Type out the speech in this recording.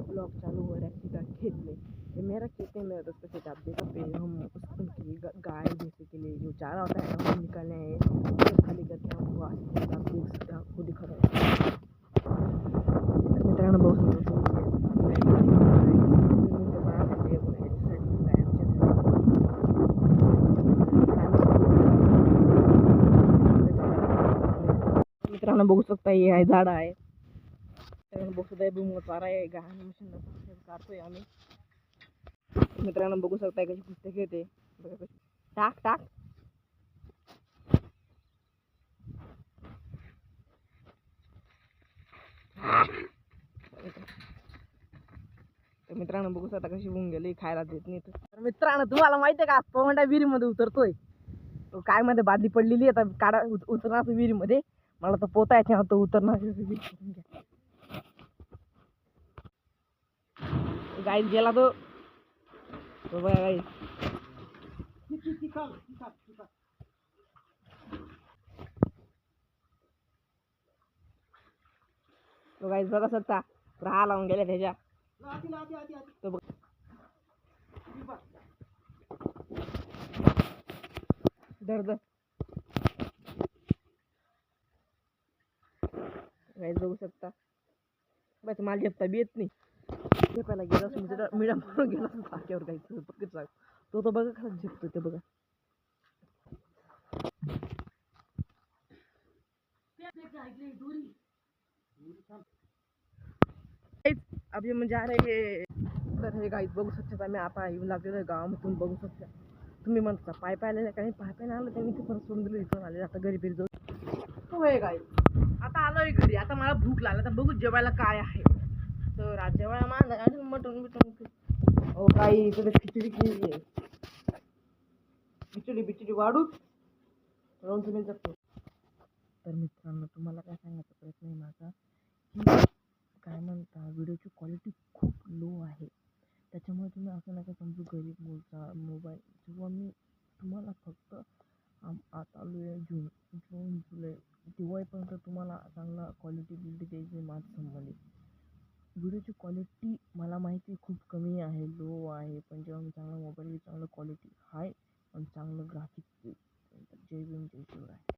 Blog चालू हो रहा है सीधा खेत में। ये मेरा खेत है, मेरा दोस्तों खेत आप देख सकते हैं। हम उनकी गाय भैंसे के लिए जो चारा होता है हम निकालने हैं, उसको खाली करके हम वो आते हैं। आप देख सकते हैं, आपको दिखा रहा है मित्रांनो, बहुत मित्रांनो बघू शकता हे आहे झाड आहे. बघू शकता भुईमुग चारा आहे. गहाण मशीन काढतोय आम्ही. मित्रांनो बघू शकता कशी पुस्तक येते बघा कशी टाक टाक. तर मित्रांनो बघू शकता कशी होऊन गेली, खायला देत नाही. तर मित्रांनो तुम्हाला माहिती आहे का, पवंडा विहिरीमध्ये उतरतोय. तो काय मध्ये बादली पडलेली आता काढा उतरणार विहिरीमध्ये. मला तर पोता येत नाही, तो उतरणार. गाईस गेला तो बघा गाईस. तो गाईस बघा शकता राहा लावून गेल्या त्याच्या. तो बघ दर्द गाईस बघू शकता. बस मला झेपता बी येत नाही. झेपायला गेला मिडा मारून गेला टाक्यावर गाईस. तो बघा खरंच झेपतो ते बघा. अभी म्हणजे आ रहे हे. तर हे गाईस बघू शकता, मी आता येऊन लागलेलो आहे गावामधून. बघू शकता तुम्ही म्हणता पाय आलेलं काही पाय आलं त्यांनी ते परत सोडून दिलं. इथून आले आता घरी फिर जाऊ. हो हे गाईस आता आलोय घरी. आता मला भूक लागली, तर बघू जेवायला काय आहे. तर आज जेवायला माझं मटण बिटन. हो काही इकडे खिचडी केली आहे. खिचडी वाढूच राहून तुम्ही जगतो. तर मित्रांनो तुम्हाला काय सांगायचा प्रयत्न आहे माझा, की काय म्हणता व्हिडिओची क्वालिटी खूप लो आहे. त्याच्यामुळे तुम्ही असं नका समजू गरीब बोलता मोबाईल. जेव्हा मी तुम्हाला फक्त आता आलो आहे जून जुलै दिवाळीपर्यंत तुम्हाला चांगला क्वालिटी द्यायची माझं संबंधित. व्हिडिओची क्वालिटी मला माहिती खूप कमी आहे, लो आहे. पण जेव्हा मी चांगला मोबाईल चांगलं क्वालिटी हाय आणि चांगलं ग्राफिक्स जय भीम जय शिवराय.